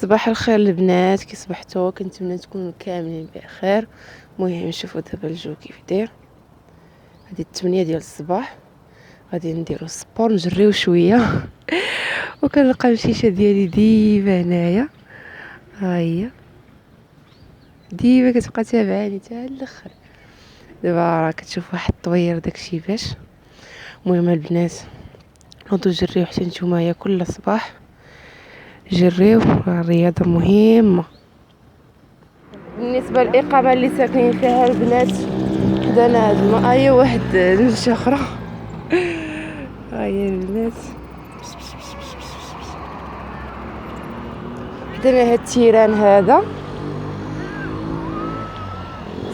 صباح الخير البنات، كي صبحتوا؟ كنتمنى تكونوا كاملين بخير. المهم نشوفوا دابا الجو كيف داير. هذه 8 ديال الصباح، غادي نديرو سبور نجريو شويه وكنلقى الشيشه ديالي ديما هنايا، ها هي ديما كتبقى تابعاني حتى الاخر. دابا راه كتشوف واحد الطوير داكشي باش. المهم البنات نوضو نجريو حتى نتوما كل صباح جريو، الرياضه مهمه. بالنسبه للاقامه اللي ساكنين فيها البنات حدانا هاد الماء واحد نمشه اخرى. هاهي البنات حدانا هاد التيران هذا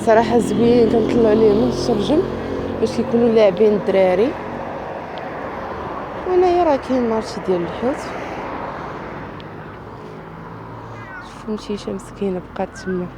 صراحه زوين، كنطلعوا عليه من الشرجم باش كيكونوا لاعبين الدراري. وهنايا راه كاين مارشي ديال الحوت، شوفوا مشيشه مسكينه بقات تما.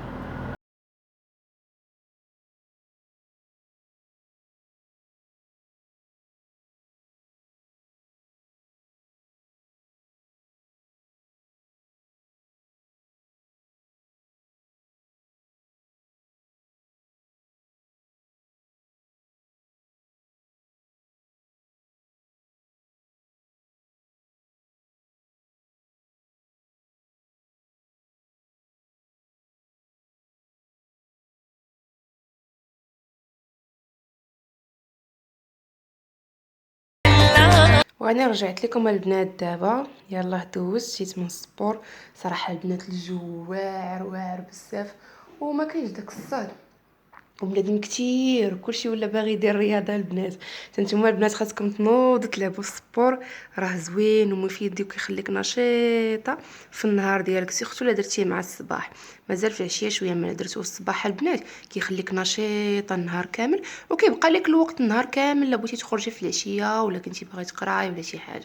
وانا رجعت لكم البنات دابا، يلا دوزت جيت من السبور. صراحه البنات الجو واعر واعر بزاف وما كاينش داك الصهد وبنادم كتير، كلشي ولا باغي يدير رياضه. البنات نتوما البنات خاصكم تنوضوا تلعبوا السبور، راه زوين ومفيد وكيخليك نشيطه في النهار ديالك، سيرتو الا درتيه مع الصباح. مازال في العشيه شويه ما درتوه الصباح البنات كيخليك نشيطه النهار كامل، وكيبقى لك الوقت النهار كامل لا بغيتي تخرجي في العشيه ولا كنتي باغي تقراي ولا شي حاجه.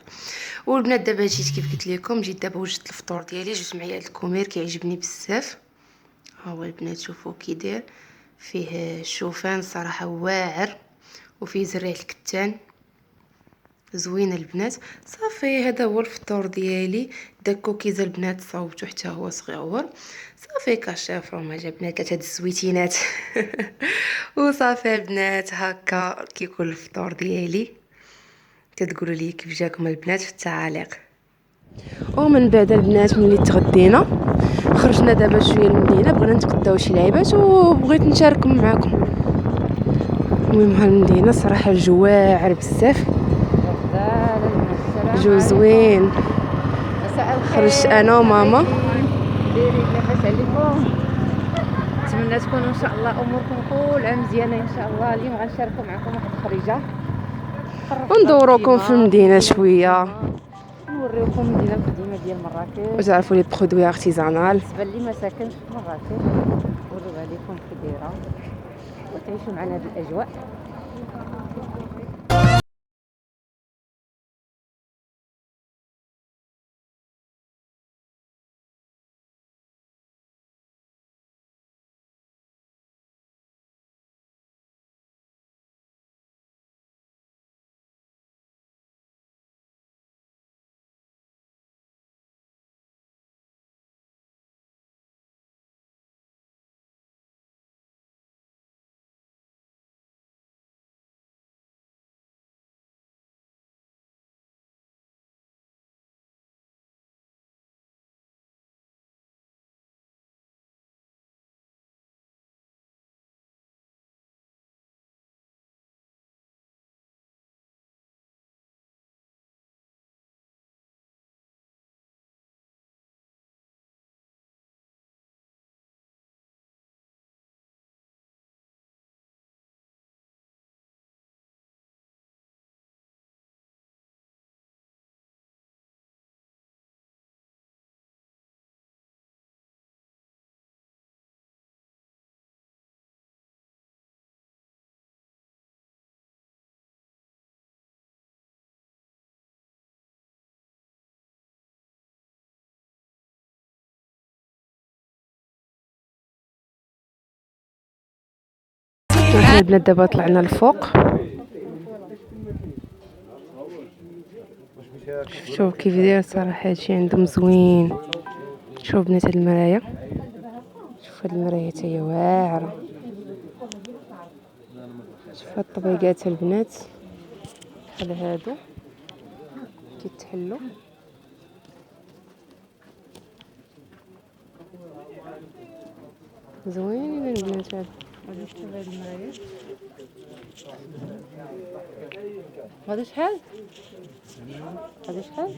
والبنات دابا جيت كيف قلت لكم، جيت دابا وجدت الفطور ديالي، جبت معايا الكومير كيعجبني بزاف. ها هو البنات شوفوا كي داير، فيه الشوفان صراحه واعر وفيه زريع الكتان زوين البنات. صافي هذا هو الفطور ديالي. داك كوكيز البنات صاوبته حتى هو صغيور. صافي كاشاف راهما جابنا 3 الزويتينات وصافي البنات هكا كيكون الفطور ديالي. تتقولوا لي كيف جاكم البنات في التعاليق. ومن بعد البنات ملي تغدينا خرجنا دابا شويه للمدينه، بغينا نتغداو شي لعيبات وبغيت نشاركهم معكم. المهم هالمدينه صراحه الجو واعر بزاف، جو زوين. خرجت انا وماما. لاباس عليكم؟ نتمنى تكونوا ان شاء الله اموركم كلها مزيانه ان شاء الله. اليوم غنشاركوا معكم واحد الخريجه وندوروكم في المدينه شويه، نوريوكم المدينه القديمه ديال مراكش وتعرفوا لي برودوي ارتيزانال. بالنسبه اللي ما ساكنش في مراكش نوريوها لكم كي دايره وتعيشوا معنا هذه الاجواء. احنا البنات دابا طلعنا الفوق، شوفوا كيف داير. صراحه هادشي عندهم زوين، شوفوا بنات هاد المرايه، شوف هاد المرايه حتى هي واعره. شوف هاد الطبيقات البنات بحال هادو كيتحلوا. زوينين البنات هادو. غادي نشوف هاد المرايه. هادو شحال؟ هادو شحال؟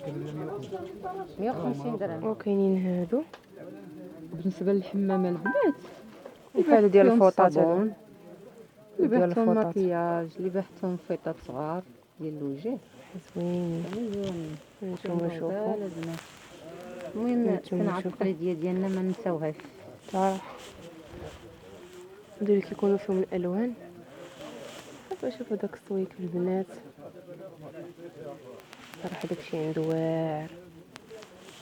150 درهم. وكاينين هادو بالنسبه للحمامه البنات بحال ديال فيهم الفوطات هادو. الصابون، اللي ديال بحثهم الفوطات مكياج، اللي بحثهم فيطات صغار ديال الوجه. زوينين. زوينين. نتوما شوفوا البنات. المهم نتوما الصناعه شوفوا. التقليديه ديالنا ما نساوهاش. صراحه هادو اللي كيكونوا فيهم الالوان. شوفوا داك الصويك البنات، صراحه داكشي عنده واعر.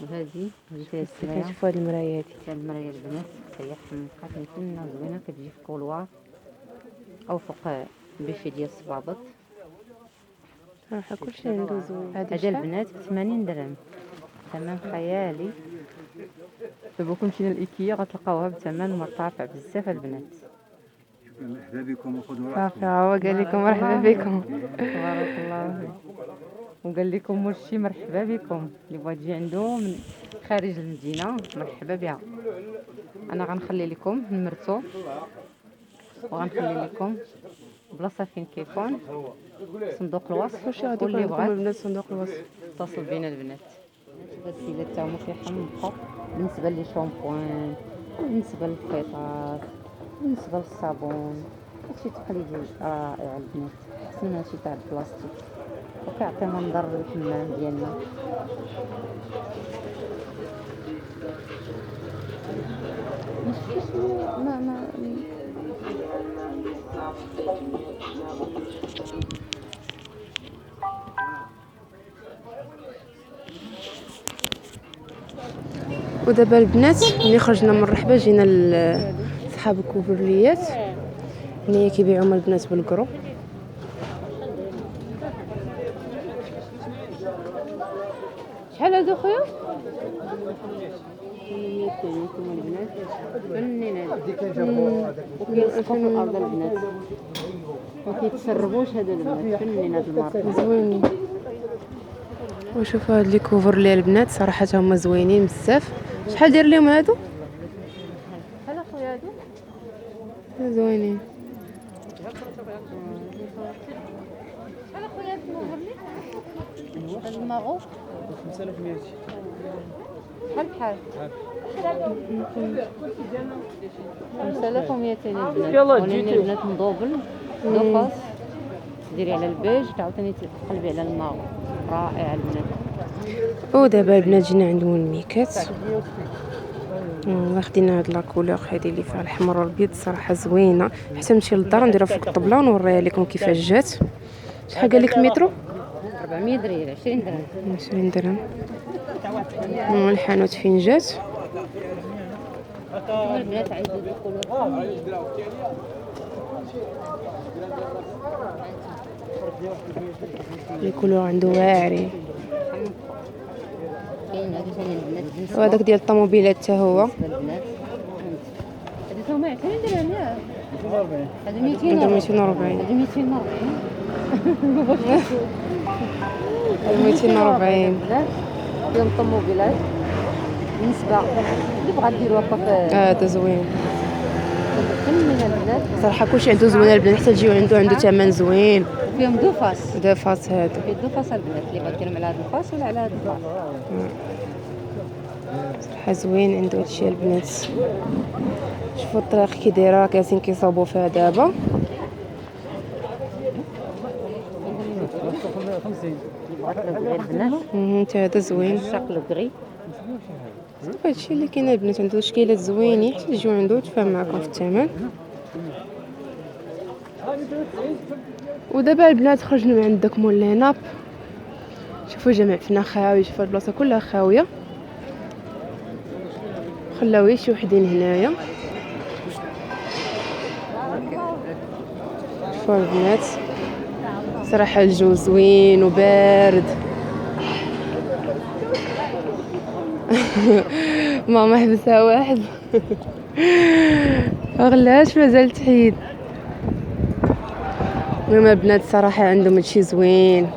وهذه فيها السرايا. كنشوفوا هاد المرايه هادي. هاد المرايه البنات حتى هي حمقات نتنه زوينه، كتجي في كولوار او فوق بيفي ديال الصبابط. صراحه كلشي عنده زوين. هذا البنات ب 80 درهم، ثمن خيالي. دابا كون مشينا لايكيا غتلقاوها بثمن مرتفع بزاف البنات. مرحبا بكم وخذوا صافي هو قال لكم مرحبا بكم. تبارك الله. وقال لكم مرشي مرحبا بكم، اللي بغات تجي عنده من خارج المدينه مرحبا بها. انا غنخلي لكم نمرتو، وغنخلي لكم بلاصه فين كيكون صندوق الوصف. واش غادي واللي يكون عندكم بغات البنات صندوق الوصف؟ اتصل بينا البنات. هاد السيدات تا هما كيحمقوا بالنسبه لي شامبوان، بالنسبه للفيطات، بالنسبه للصابون. هادشي تقليدي رائع البنات، احسن من هادشي تاع البلاستيك وكيعطي منظر للحمام ديالنا. ما ودابا البنات ملي خرجنا من الرحبه جينا لصحاب الكوفرليات. هنايا كيبيعوا هما البنات بالكرو. شحال هادو خويا؟ نتوما البنات فنينات وكيسقوا في الارض البنات، ما كيتسربوش هادو البنات. فنينات الماركه زوينين. وشوفوا هاد لي كوفرلي البنات صراحه هما زوينين بزاف. شحال داير لهم هادو؟ شحال اخويا هادو؟ زوينين. شحال اخويا هاد الماغو؟ 5200. بحال 5200 البنات. يلا ولكن جيتي. البنات مدوبل دوفاس، ديري على البيج تعاوتاني تقلبي على الماغو. رائع البنات. ودابا البنات جينا عندهم الميكات. واخدين هاد لا كولور هادي اللي فيها الاحمر والابيض، صراحه زوينه. حتى نمشي للدار نديرها فوق الطبله ونوريها لكم كيفاش جات. شحال قال لك المترو؟ 400 درهم، 20 درهم. 20 درهم. الحانوت فين جات؟ هما البنات عندو دي كولور. لي كولور عنده واعرين. كاين هادو ثاني البنات بالنسبه وهذاك ديال الطوموبيلات حتى هو للبنات. هادو هما 20 درهم ياك؟ هادو عنده 240. 240. هادو 240. 240 البنات ديال الطوموبيلات. بالنسبه اللي بغات ديرو هكا في هذا زوين من البنات صراحه. كلشي عنده زوين البنات، حتى تجيو عنده ثمن زوين. فيهم دوفاس. دا فاس هادو فيه دوفاس البنات، اللي بغات ديرهم على هاد الفاس ولا على هاد الفاس. صراحه زوين عنده هادشي البنات. شوفوا الطريق كي دايره، كاسين كيصاوبوا فيها دابا. 50. البنات حتى هذا زوين. شكله كري. هادشي اللي كاين البنات، عنده تشكيلات زوينين حتى تجيو عنده تفاهم معكم في الثمن. ودابا البنات خرجنا من عند داك مول ليناب. شوفوا جميع فينا خاوي، شوفوا البلاصه كلها خاويه، خلاو شي وحدين هنايا. شوفوا البنات صراحه الجو زوين وبارد. ماما حبسها واحد. غلاش مازال تحيد. المهم البنات صراحه عندهم هادشي زوين.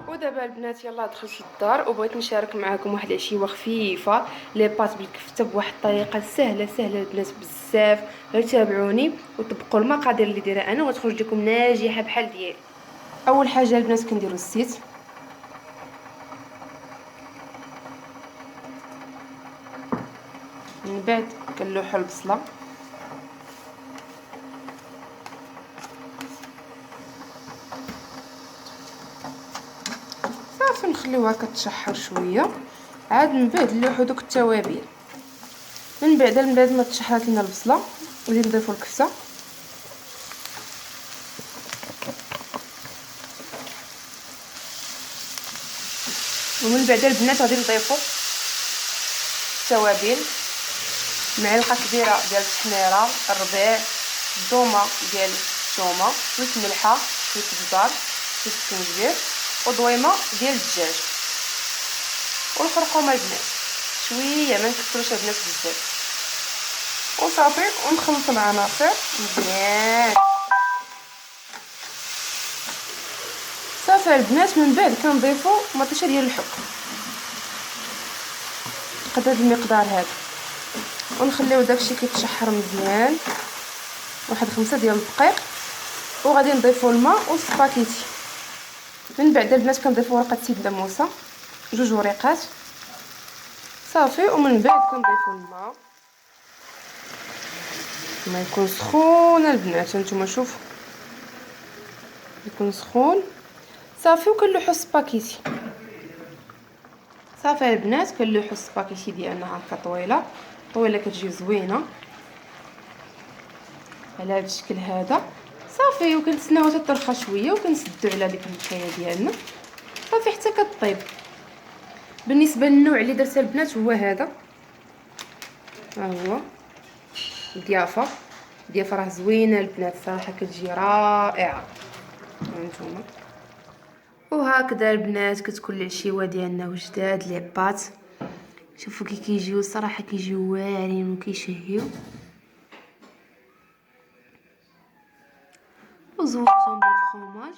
ودابا البنات يلا دخلت للدار وبغيت نشارك معكم واحد العشيوه خفيفه لي بات بالكفته بواحد الطريقه سهله البنات بزاف. غير تابعوني وطبقوا المقادير اللي دايره انا وتخرج لكم ناجحه بحال ديالي. اول حاجه البنات كنديروا الزيت، من بعد كنلوحوا البصله، صافي نخليوها كتشحر شويه، عاد من بعد نلوحوا دوك التوابل. من بعد ما تشحرات لنا البصله غادي نضيفوا الكفته، ومن بعد البنات غادي نضيفوا التوابل، معلقه كبيره ديال التحميره، الربيع، الضومه ديال الثومه، شويه ملحه، شويه البزار، شويه الزنجبير، وضويمه ديال الدجاج، والخرقومه البنات شويه ما نكثروش البنات بزاف، وصافي ونخلطوا مع ناصر مزيان. صافي البنات من بعد كنضيفوا مطيشه ديال الحك قد هذا المقدار هذا، ونخليو داكشي كيتشحر مزيان واحد 5 ديال الدقائق، وغادي نضيفوا الماء والسباكيتي. من بعد البنات كنضيفوا ورقه سيد لاموسه 2 وريقات صافي، ومن بعد كنضيفوا الماء ما يكون سخون البنات، هانتوما شوفوا يكون سخون صافي، وكنلوحوا السباكيتي. صافي البنات كنلوحوا السباكيتي ديالنا هكا طويله كتجي زوينه على هذا الشكل هذا صافي، وكنتسناوها تطرخه شويه وكنسدوا على ديك المشايه ديالنا صافي حتى كطيب. بالنسبه للنوع اللي درتها البنات هو هذا، ها هو ضيافه راه زوينه البنات صراحه كتجي رائعه هانتوما. وهكذا البنات كتكون العشيوه ديالنا وجداد لي بات. شوفوا كي كيجيو صراحه كيجيو واعرين وكيشهيو، وزوقتهم بالفرماج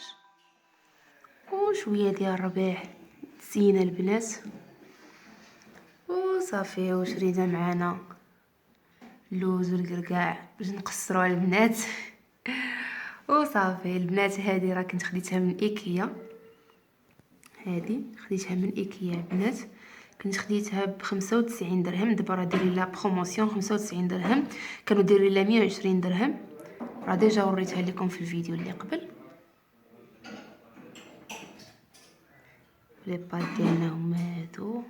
وشويه ديال الربيع زينه البنات، وصافي وشرينا معنا اللوز والكركاع باش نقصروا على البنات. وصافي البنات هذه راه كنت خديتها من ايكيا، هذه خديتها من ايكيا البنات، كنت خديتها ب 95 درهم، دابا راه دايرين لها بروموسيون 95 درهم، كانوا دايرين لها 120 درهم، راه ديجا وريتها لكم في الفيديو اللي قبل. لي بات ديالنا هما هادو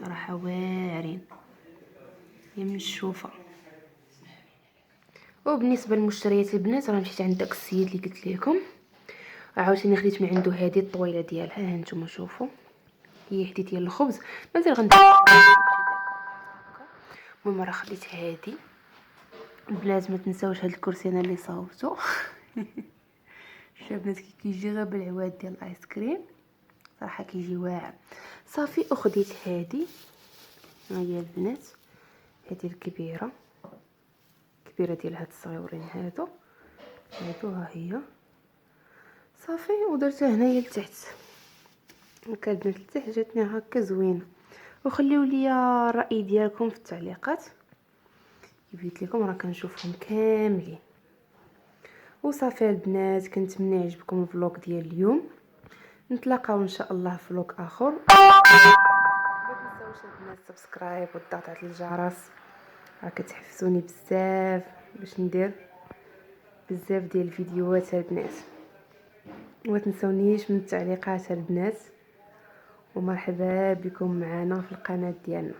صراحه واعرين يا من الشوفه. وبالنسبه للمشتريات البنات راه مشيت عند داك السيد اللي قلت لكم، عاوتاني خديت من عنده هذه الطويله ديالها، ها نتوما شوفوا هي حديت ديال الخبز مازال غندير. المهم راه خديت هذه البنات. ما تنساوش هاد الكرسي انا اللي صاوبته. البنات كي كيجي غير بالعواد ديال الايس كريم صراحه كيجي واعر صافي. وخديت هذه ها هي البنات، هذه الكبيره ديال هاد الصغيورين هادو ها هي صافي، ودرتها هنايا لتحت هكا البنات لتحت جاتني هكا زوينه. وخليو ليا الراي ديالكم في التعليقات، قلت لكم راه كنشوفهم كاملين. وصافي البنات كنتمنى يعجبكم الفلوق ديال اليوم، نتلاقاو ان شاء الله في فلوق اخر. ما تنساوش البنات سبسكرايب والضغط على الجرس، راه كتحفزوني بزاف باش ندير بزاف ديال الفيديوهات البنات. وما تنسونيش من التعليقات البنات، ومرحبا بكم معنا في القناه ديالنا.